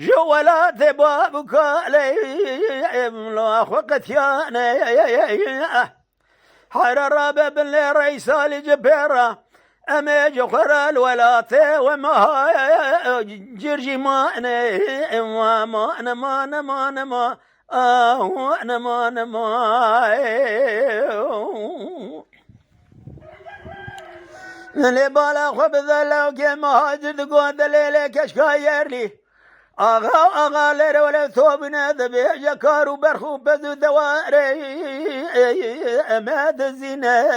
جولات بابك لي ملاخ وقتيانا حير رابب اللي ريسال جبيرة أمي خر الولات وما جرجي ما أنا ما اللي بالا خبز لو كما هاجر تقول دليل كشكاير لي آغا لير ولا ثوبنا ذبي جكار وبرخو بذو دواري أماد الزنا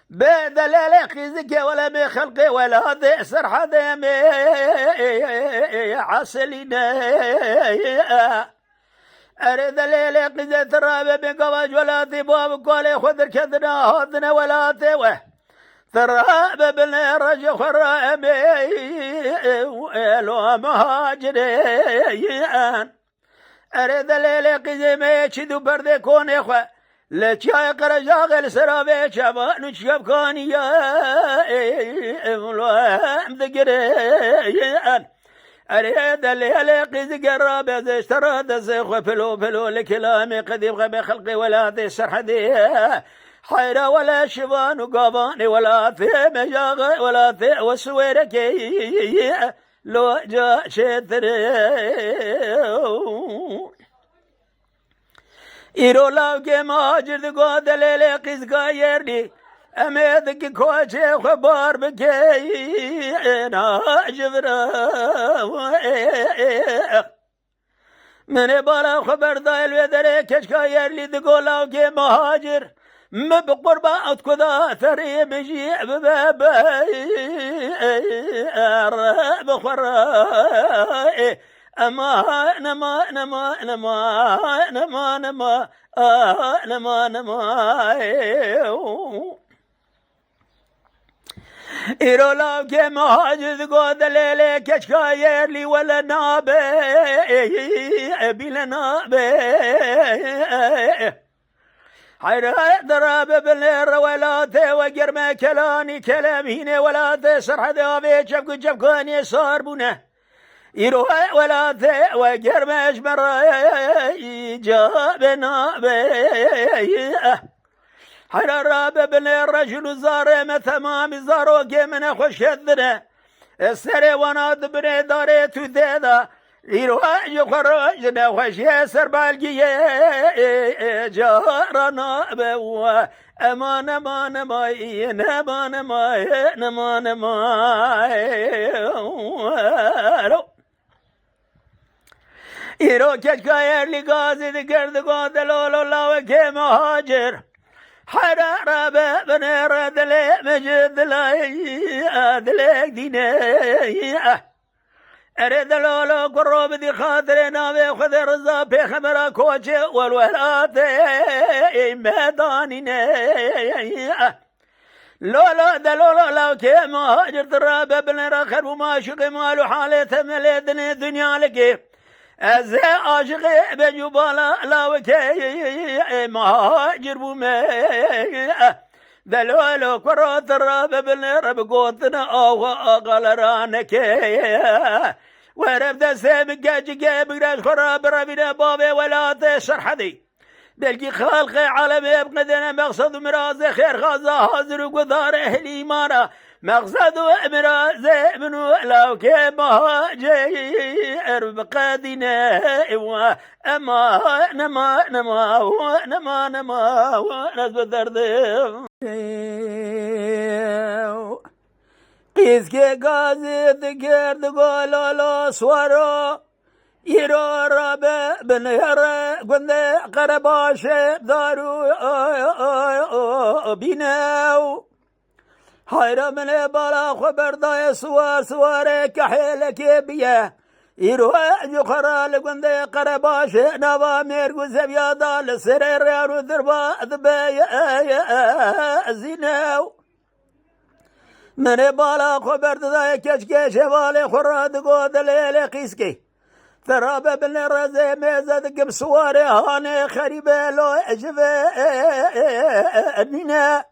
بعد لا خزك ولا بخلقي ولا ذي سرحة ذي عسلنا أريد الليل قزة الرابع بقواج ولا ثباب قولي خذر كذنا هذنا ولا ثوه تراب بالرجل خرامي ولو مهاجرين أريد الليل قزة ما يشدو برد كون إخوة لتشاي قرجاغل سرابي شبان شبكاني يا ملوهم ذكرين أريد الليل قز قراب اشترى دزيخ فلو لكلامي قد يبغى بخلقي ولا ذي سرحدي حيرة ولا شبان وقاباني ولا ذي مجاغ ولا ذي وسويركي لو جاء شتري إيرو لاوكي مهاجر دقو دليل قز قايرني أميدك كوشي خبار بكي ناجبرا من بالا خبر دايل ويدري كشكاير لي دقولاو كي مهاجر مبقربا اتكذا ثري بجيع ببابا بخرا أما إيرولاو كي مهاجد قود الليلة كشكاير لي ولا نابي بلا نابي حير دراب بالليل ولاتي وقرما كلاني كلامين ولاتي سرح دابي جبكاني صار بنا يروح ولاتي وقرما اجبر جاب نابي حير الراب بالليل رجل زاري تمام زارو من خوش الذنه السري وانا دبني داري تذيذا يروح يخرج نخش يسر بالقيه جارنا بوا امان ما نمان ما يروح كشكاير لقازي ذكر قاد لولو لاو كي مهاجر حرارة بابن ردلي مجد لاي دليك ديني أريد لولو قروب دي خاطرنا بيخذ رزا بخمرا كوشي والولاد ميدانيني لولو دلولو لو كي مهاجر ترى بابن رخر وما شقي مالو حالته مليدني دنيا لكي از عاشق بجبالا لاوكي مهاجر بومي دلولو كرات الراب بالرب قوتنا او غلرانك ورب دسم جاجي بغرا خراب ربنا بابي ولا تشرح دي دلقي خالق عالمي بقدنا مقصد مراز خير غازا حاضر وقدار اهلي مانا مقصد امراز منو لو كي مهاجر بقادنا اما نما نزب درد قيس كي غازي ذكر دقولو سوارو يرو رابع بن يرى قند قرباش دارو بيناو حيرا من بالا خبر داي سوار كحيلك بيه يرو يخرى لقند قرباش نوا ميرقو زبيادا لسرير يارو ذربا ذبايا زيناو من بالا خبر داي كشكش والي خرى دقو دليل قيسكي ثراب بن الرزي ميزد قب سواري هاني خريبه لو اجفه نينا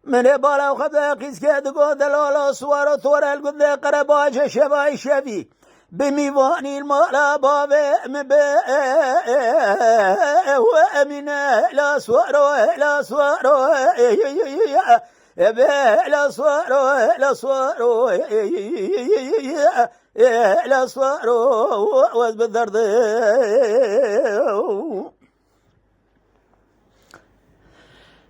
من بالا وخذا قيس كاد قود لولو سوارو ثور القد قرباش شباي شبي بميواني المالا بابي مبي ومن الأسوار الأسوار الأسوار الأسوار الأسوار وزبدرد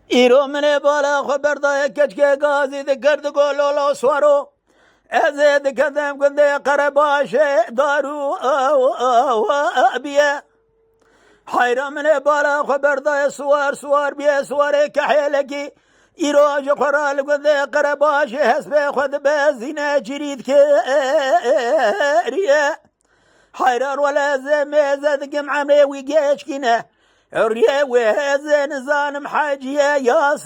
ایرو من بالا خبر دای کچکه گازی دکرد گلولا سوارو از دکردم گنده قرباش دارو بیه حیرا من بالا خبر دای سوار سوار بیه سواره کحیلکی ایرو آج خورال گنده قرباش حسب خود بزینه جرید که ریه حیران ولا زمیزه دکم عمره وی گشکینه ريه وهزن زانم حاجية يا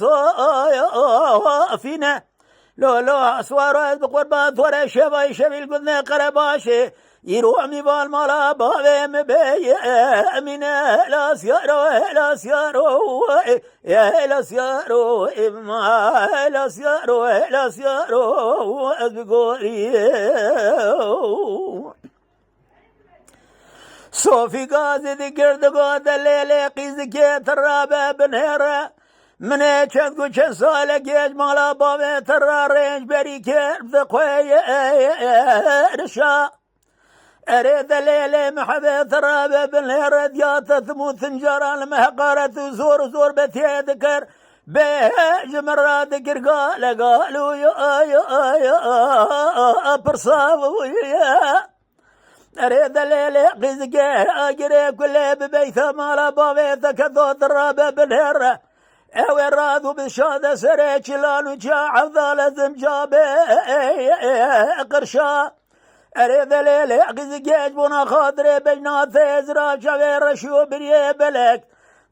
صافينا لو أسوار بقربان ثورة شباي شبيل قلنا قرباشي يروح ميبال مالا بابي مبي من لا سيارو لا سيارو لا سيارو إما لا سيارو لا سيارو أزبقوري صوفي قازي ذي قرد قود الليلي قيزي كي ترابة بنهرة من چند چند سالة جيج مالا بابي ترى رينج بري كير بذقوي رشا أريد الليلي محبي ترابة بنهرة دياتة ثموت ثنجران المحقارة زور زور بتيه ذكر بيج مرة ذكر قالوا يا برصاوي أريد الليل قزق أجري كل ببيت مالا بابيت كذو ضرابة بالهرة أوي رادو بالشادة سريك لانو جا عفضال زمجابي قرشا أريد الليل قزق أجبونا خاطري بجنات إزرا شوي رشو بريه بلك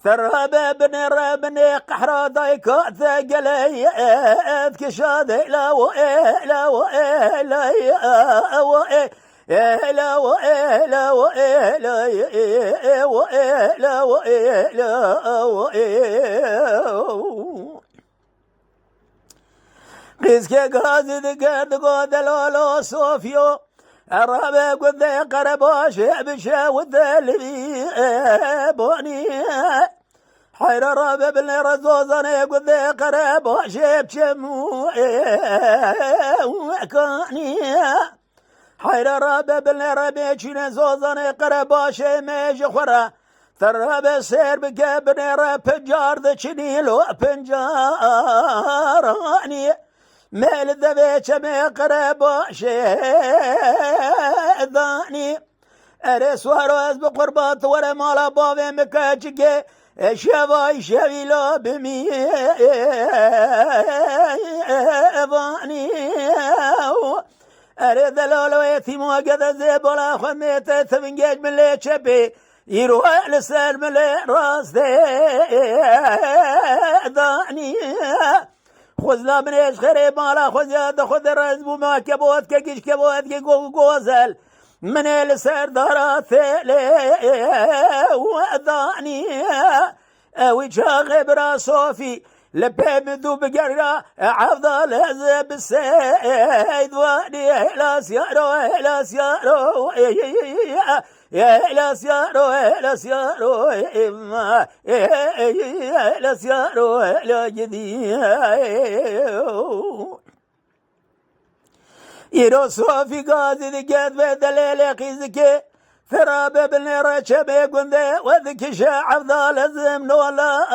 ثرابة بنيرة بني قحرة دايكا ثقلي أذكشاد لا وإيه لا وإيه لا وإيه لا وإلا وإلا وإلا وإلا وإلا قيسك قازي ذكرت قود لولو صوفيو الرابع قد قرباش بشا والذلبي بوني حير رابع بالرزوزاني قد قرباش بشمو كاني حير رابع بالرابع چين زوزاني قرباش ميج خورا ثرابع سير بكبني راب پنجار دچني لو پنجاراني ميل دبيچ مي قرباش داني ارس وراز بقربات ورا مالا بابي مكاچكي شواي شويلو بمي باني أريد لولو يتيمو قد زيبولا خميت ثمنجاج من لي شبي يروح لسال من لي راس داني خذ من ايش خريب مالا خذ ياد خذ الرزبو ما كبوت كيش كبوت كي غوزل من السر دارات وداني وجه برا صوفي لبيب ذو بقرة عفضل هزب السيد واني لا سيارو لا سيارو لا سيارو لا سيارو إما لا سيارو لا جدي يرو صوفي قاضي ذكيت بدليل قيزكي ثراب ابن رشبي قندي وذك شاعب ذا لزم نولا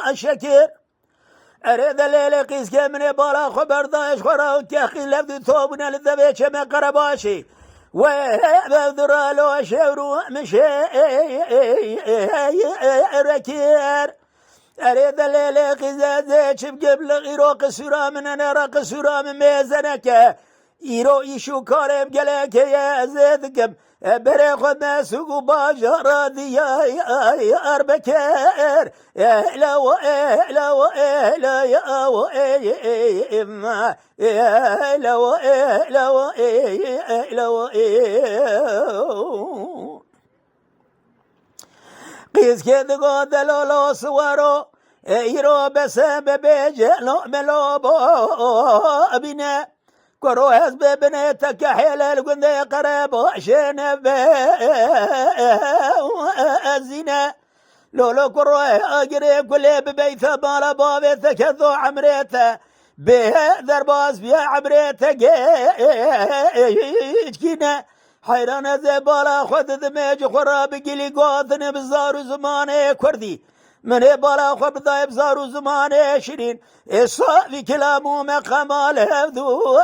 الشكير أريد الليل قيس كمني بالا خبر دايش خورا وكيخي لفدو ثوبنا للذبيش من قرباشي وبذر لو شورو مشي ركير أريد الليل قيس زيش بقبل غيرو قسورا من أنا را قسورا من ميزنك ایرو ایشو کارم گله که یزدکم بره خود مسوق باجر دیار بکر لا و لا و لا یا و اما لا و لا و لا و قیس که دگاه دلالا سوارو ایرو بسبب جلو ملو بینه كرو حزب بنيتك حيل القند قرب عشان الزنا لولو كرو اجري كل ببيت بالا بابتك ذو عمريته به درباز بيا عمريته جينا حيران زبالا خذ دمج خراب قلي قاثن بزار زمانه كردي من بالا خب ضايب زارو زمان شيرين الصافي كلامه مقامال هذو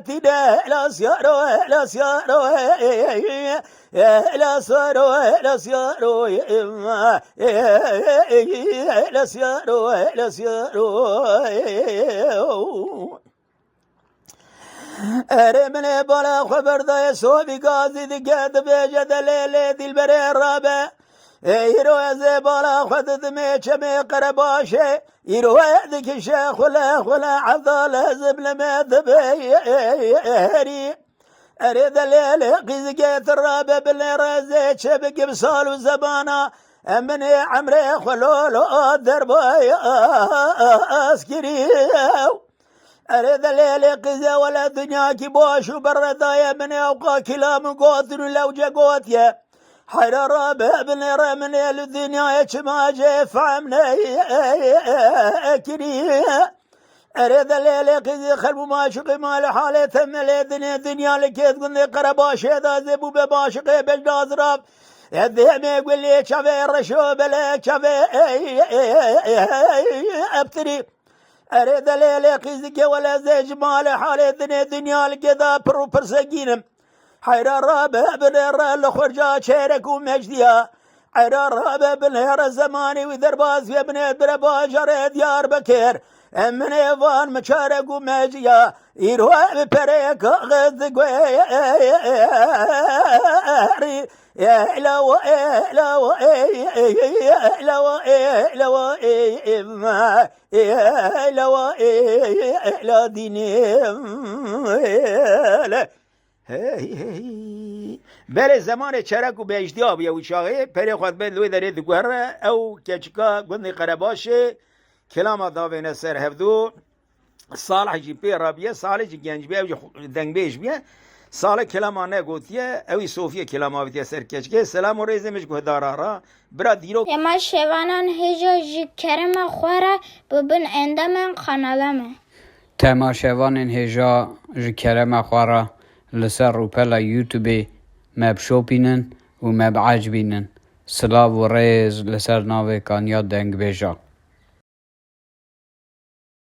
تدا لا سيارو لا سيارو لا سيارو لا سيارو لا سيارو لا سيارو أرمنا بالا خبر ضايب صوفي قاضي دقاد بجد ليلة البري الرابع يرو زبالا خذ ميشمي قرباشه يرو ذيك شيخ ولا عضال زبل ما ذبيري أريد الليل قزقيت الرابع بالرزي شبك بصال وزبانا أمني عمري خلولو درباي أسكري أريد الليل قزا ولا دنيا كبوش وبردايا من أوقا كلام قوتر لو جاقوتيا حير رابع بن رمن الدنيا يشما جيف عمنا كريه أريد الليل قزي خلب ما شقي ما لحالي ثم الدنيا لكيت قلني قرباش هذا زبو بباشقي بجداز راب الذهب يقول لي شافي الرشوب لك شافي أبتري أريد الليل قزي ولا زي جمال حالي الدنيا لكذا برو برسقينم حير الرابع بالهر الخرجة شيرك ومجديا حير الرابع بالهر الزماني وذرباز في ابن درباج ديار بكير من ايفان مشارك ومجديا يروح ببريك غزق ويري يا لو لو لو لو لو لو ديني بله زمان چرک و بیجدیا بیا وچاقه پری خود بید لوی دارید گوهره او کچکا گندی قرباشه کلام داوین سر هفدو صالح جی پی رابیه صالح جی گنج بیا و دنگ بیش بیا صالح کلام آنه گوتیه اوی صوفیه کلام آویتیه سر کچکه سلام و ریزمش گوه دارارا برا دیرو اما شوانان هجا جی کرم خوره ببین اندامن خانالمه تماشاوان هجا جی کرم خوره لسر روپلا يوتيوب ماب شوبينن و ماب عجبينن سلاو و ريز لسر ناوي كانيا دنگ بيجا